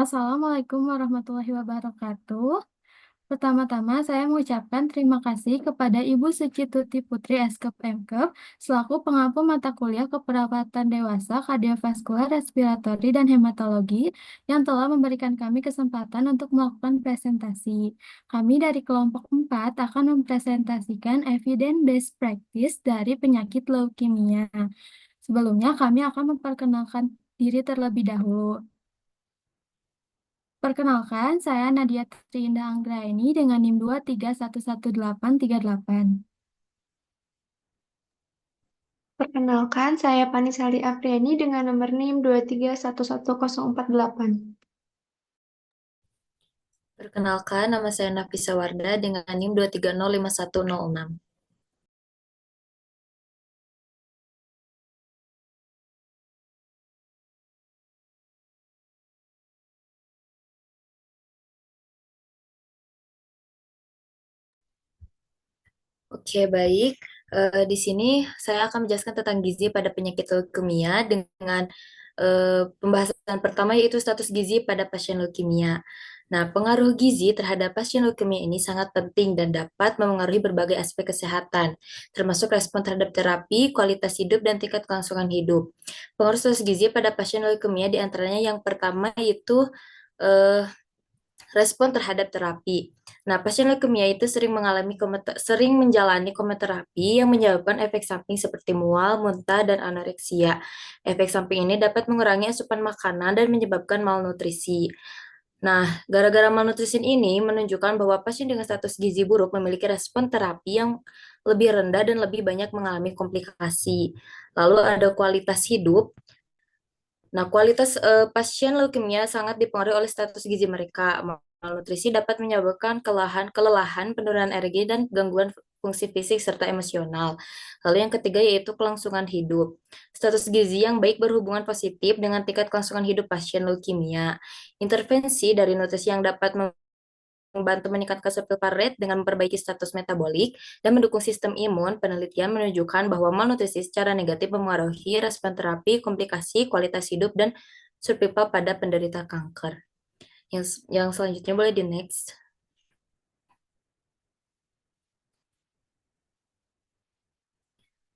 Assalamualaikum warahmatullahi wabarakatuh. Pertama-tama, saya mengucapkan terima kasih kepada Ibu Suci Tuti Putri Eskep Mkep selaku pengampu mata kuliah keperawatan dewasa, kardiovaskular, respiratori, dan hematologi yang telah memberikan kami kesempatan untuk melakukan presentasi. Kami dari kelompok 4 akan mempresentasikan evidence-based practice dari penyakit leukemia. Sebelumnya, kami akan memperkenalkan diri terlebih dahulu. Perkenalkan, saya Nadia Trinda Anggraini dengan NIM 2311838. Perkenalkan, saya Panisali Apriani dengan nomor NIM 2311048. Perkenalkan, nama saya Nafisa Warda dengan NIM 2305106. Oke, baik. Di sini saya akan menjelaskan tentang gizi pada penyakit leukemia dengan pembahasan pertama yaitu status gizi pada pasien leukemia. Nah, pengaruh gizi terhadap pasien leukemia ini sangat penting dan dapat memengaruhi berbagai aspek kesehatan, termasuk respon terhadap terapi, kualitas hidup, dan tingkat kelangsungan hidup. Pengaruh status gizi pada pasien leukemia diantaranya yang pertama yaitu eh, respon terhadap terapi. Nah, pasien leukemia itu sering menjalani kemoterapi yang menyebabkan efek samping seperti mual, muntah, dan anoreksia. Efek samping ini dapat mengurangi asupan makanan dan menyebabkan malnutrisi. Nah, gara-gara malnutrisi ini menunjukkan bahwa pasien dengan status gizi buruk memiliki respon terapi yang lebih rendah dan lebih banyak mengalami komplikasi. Lalu ada kualitas hidup. Nah, kualitas pasien leukemia sangat dipengaruhi oleh status gizi mereka. Malnutrisi dapat menyebabkan kelelahan, penurunan energi, dan gangguan fungsi fisik serta emosional. Lalu yang ketiga yaitu kelangsungan hidup. Status gizi yang baik berhubungan positif dengan tingkat kelangsungan hidup pasien leukemia. Intervensi dari nutrisi yang dapat membantu meningkatkan survival rate dengan memperbaiki status metabolik dan mendukung sistem imun. Penelitian menunjukkan bahwa malnutrisi secara negatif memengaruhi respon terapi, komplikasi, kualitas hidup, dan survival pada penderita kanker. Yang selanjutnya boleh di next.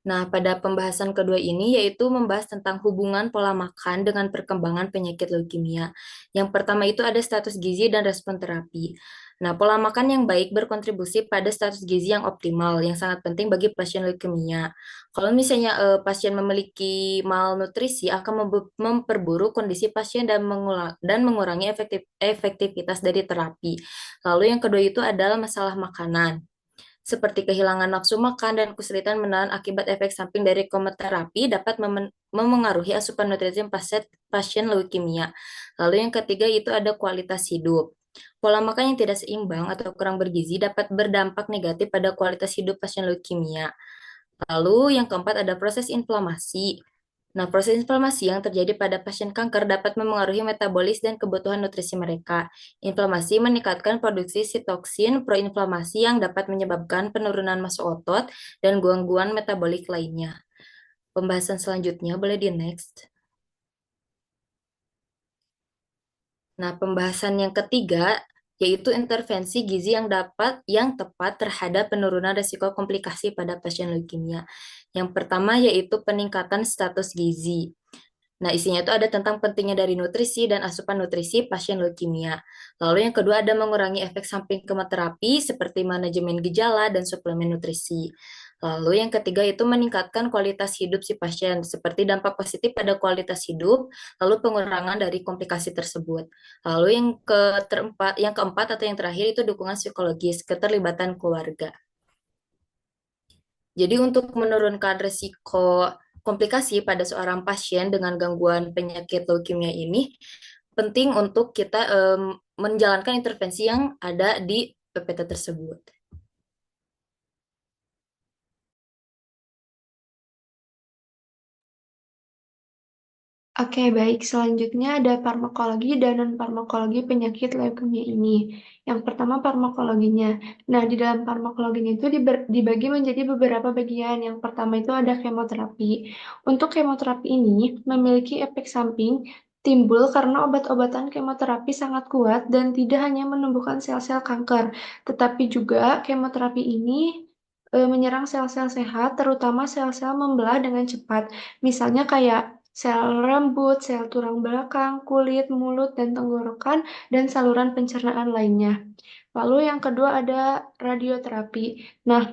Nah, pada pembahasan kedua ini yaitu membahas tentang hubungan pola makan dengan perkembangan penyakit leukemia. Yang pertama itu ada status gizi dan respon terapi. Nah, pola makan yang baik berkontribusi pada status gizi yang optimal, yang sangat penting bagi pasien leukemia. Kalau misalnya pasien memiliki malnutrisi akan memperburuk kondisi pasien dan mengurangi efektivitas dari terapi. Lalu yang kedua itu adalah masalah makanan seperti kehilangan nafsu makan dan kesulitan menahan akibat efek samping dari kemoterapi dapat memengaruhi asupan nutrisi pasien leukemia. Lalu yang ketiga itu ada kualitas hidup. Pola makan yang tidak seimbang atau kurang bergizi dapat berdampak negatif pada kualitas hidup pasien leukemia. Lalu yang keempat ada proses inflamasi. Nah, proses inflamasi yang terjadi pada pasien kanker dapat memengaruhi metabolis dan kebutuhan nutrisi mereka. Inflamasi meningkatkan produksi sitoksin proinflamasi yang dapat menyebabkan penurunan massa otot dan gangguan metabolik lainnya. Pembahasan selanjutnya boleh di next. Nah, pembahasan yang ketiga yaitu intervensi gizi yang tepat terhadap penurunan risiko komplikasi pada pasien leukemia. Yang pertama yaitu peningkatan status gizi. Nah, isinya itu ada tentang pentingnya dari nutrisi dan asupan nutrisi pasien leukemia. Lalu yang kedua ada mengurangi efek samping kemoterapi seperti manajemen gejala dan suplemen nutrisi. Lalu yang ketiga itu meningkatkan kualitas hidup si pasien seperti dampak positif pada kualitas hidup, lalu pengurangan dari komplikasi tersebut. Lalu yang keempat atau yang terakhir itu dukungan psikologis, keterlibatan keluarga. Jadi untuk menurunkan risiko komplikasi pada seorang pasien dengan gangguan penyakit leukemia ini, penting untuk kita menjalankan intervensi yang ada di PPT tersebut. Oke, baik. Selanjutnya ada farmakologi dan non-farmakologi penyakit leukemia ini. Yang pertama farmakologinya. Nah, di dalam farmakologinya itu dibagi menjadi beberapa bagian. Yang pertama itu ada kemoterapi. Untuk kemoterapi ini memiliki efek samping timbul karena obat-obatan kemoterapi sangat kuat dan tidak hanya menumbuhkan sel-sel kanker, tetapi juga kemoterapi ini menyerang sel-sel sehat, terutama sel-sel membelah dengan cepat. Misalnya kayak sel rambut, sel tulang belakang, kulit, mulut, dan tenggorokan, dan saluran pencernaan lainnya. Lalu yang kedua ada radioterapi. Nah,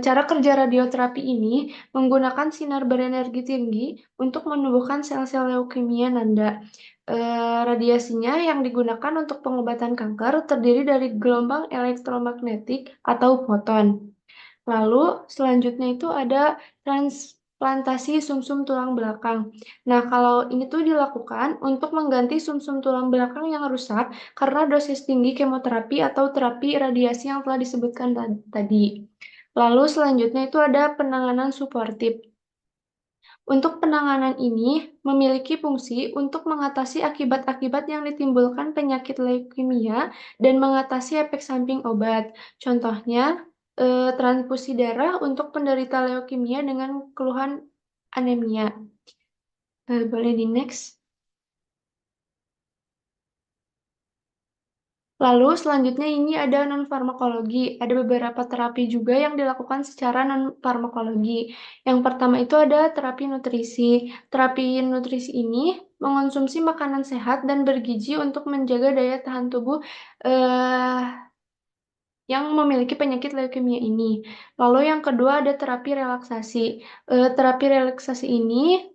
cara kerja radioterapi ini menggunakan sinar berenergi tinggi untuk menumbuhkan sel-sel leukemia nanda. Radiasinya yang digunakan untuk pengobatan kanker terdiri dari gelombang elektromagnetik atau foton. Lalu selanjutnya itu ada transplantasi sumsum tulang belakang. Nah, kalau ini tuh dilakukan untuk mengganti sumsum tulang belakang yang rusak karena dosis tinggi kemoterapi atau terapi radiasi yang telah disebutkan tadi. Lalu selanjutnya itu ada penanganan suportif. Untuk penanganan ini memiliki fungsi untuk mengatasi akibat-akibat yang ditimbulkan penyakit leukemia dan mengatasi efek samping obat. Contohnya, transfusi darah untuk penderita leukemia dengan keluhan anemia. Boleh di next. Lalu selanjutnya ini ada non-farmakologi. Ada beberapa terapi juga yang dilakukan secara non-farmakologi. Yang pertama itu ada terapi nutrisi. Terapi nutrisi ini mengonsumsi makanan sehat dan bergizi untuk menjaga daya tahan tubuh eh, yang memiliki penyakit leukemia ini. Lalu yang kedua ada terapi relaksasi. Terapi relaksasi ini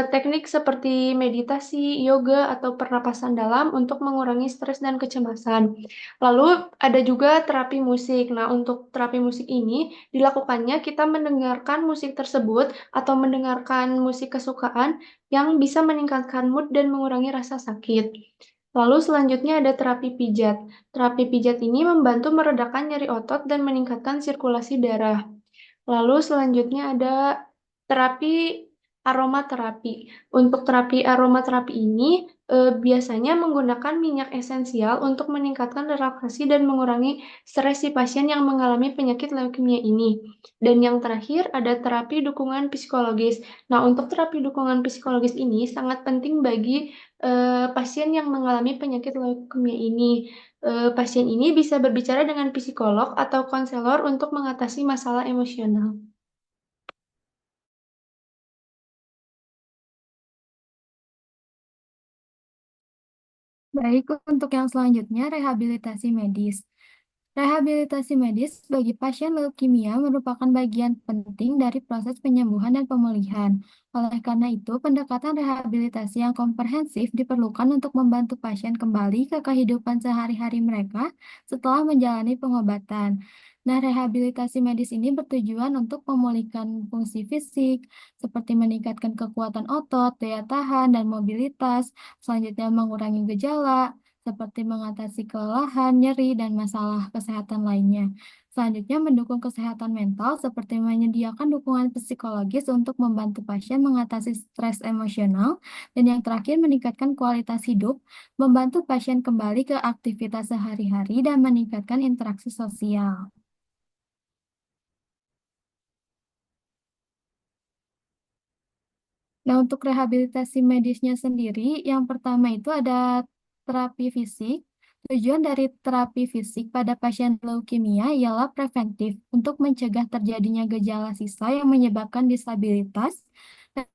teknik seperti meditasi, yoga, atau pernapasan dalam untuk mengurangi stres dan kecemasan. Lalu ada juga terapi musik. Nah, untuk terapi musik ini dilakukannya kita mendengarkan musik tersebut atau mendengarkan musik kesukaan yang bisa meningkatkan mood dan mengurangi rasa sakit. Lalu selanjutnya ada terapi pijat. Terapi pijat ini membantu meredakan nyeri otot dan meningkatkan sirkulasi darah. Lalu selanjutnya ada terapi aromaterapi. Untuk terapi aromaterapi ini biasanya menggunakan minyak esensial untuk meningkatkan relaksasi dan mengurangi stres si pasien yang mengalami penyakit leukemia ini. Dan yang terakhir ada terapi dukungan psikologis. Nah, untuk terapi dukungan psikologis ini sangat penting bagi pasien yang mengalami penyakit leukemia ini. Pasien ini bisa berbicara dengan psikolog atau konselor untuk mengatasi masalah emosional. Baik, untuk yang selanjutnya rehabilitasi medis. Rehabilitasi medis bagi pasien leukemia merupakan bagian penting dari proses penyembuhan dan pemulihan. Oleh karena itu, pendekatan rehabilitasi yang komprehensif diperlukan untuk membantu pasien kembali ke kehidupan sehari-hari mereka setelah menjalani pengobatan. Nah, rehabilitasi medis ini bertujuan untuk memulihkan fungsi fisik, seperti meningkatkan kekuatan otot, daya tahan, dan mobilitas, selanjutnya mengurangi gejala, seperti mengatasi kelelahan, nyeri, dan masalah kesehatan lainnya. Selanjutnya, mendukung kesehatan mental seperti menyediakan dukungan psikologis untuk membantu pasien mengatasi stres emosional, dan yang terakhir, meningkatkan kualitas hidup, membantu pasien kembali ke aktivitas sehari-hari, dan meningkatkan interaksi sosial. Nah, untuk rehabilitasi medisnya sendiri, yang pertama itu ada terapi fisik. Tujuan dari terapi fisik pada pasien leukemia ialah preventif untuk mencegah terjadinya gejala sisa yang menyebabkan disabilitas,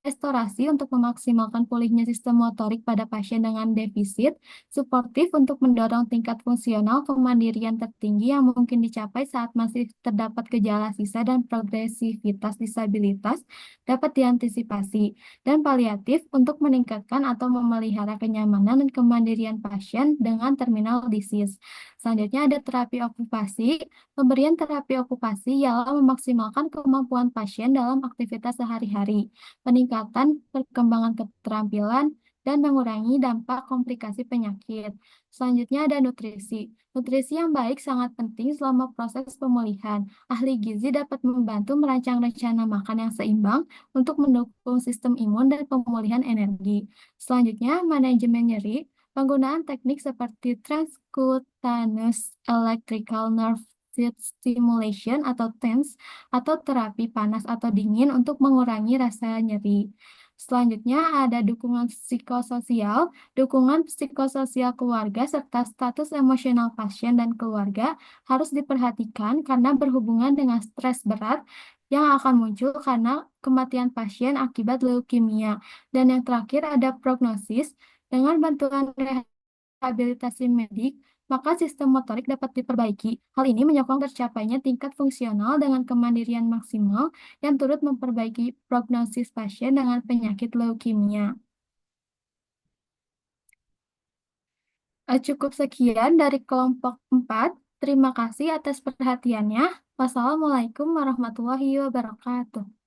restorasi untuk memaksimalkan pulihnya sistem motorik pada pasien dengan defisit, suportif untuk mendorong tingkat fungsional kemandirian tertinggi yang mungkin dicapai saat masih terdapat gejala sisa dan progresivitas disabilitas dapat diantisipasi, dan paliatif untuk meningkatkan atau memelihara kenyamanan dan kemandirian pasien dengan terminal disease. Selanjutnya ada terapi okupasi. Pemberian terapi okupasi ialah memaksimalkan kemampuan pasien dalam aktivitas sehari-hari, peningkatan perkembangan keterampilan, dan mengurangi dampak komplikasi penyakit. Selanjutnya ada nutrisi. Nutrisi yang baik sangat penting selama proses pemulihan. Ahli gizi dapat membantu merancang rencana makan yang seimbang untuk mendukung sistem imun dan pemulihan energi. Selanjutnya, manajemen nyeri. Penggunaan teknik seperti transcutaneous electrical nerve stimulation atau TENS atau terapi panas atau dingin untuk mengurangi rasa nyeri. Selanjutnya ada dukungan psikososial keluarga serta status emosional pasien dan keluarga harus diperhatikan karena berhubungan dengan stres berat yang akan muncul karena kematian pasien akibat leukemia. Dan yang terakhir ada prognosis. Dengan bantuan rehabilitasi medik, maka sistem motorik dapat diperbaiki. Hal ini menyokong tercapainya tingkat fungsional dengan kemandirian maksimal yang turut memperbaiki prognosis pasien dengan penyakit leukemia. Cukup sekian dari kelompok 4. Terima kasih atas perhatiannya. Wassalamualaikum warahmatullahi wabarakatuh.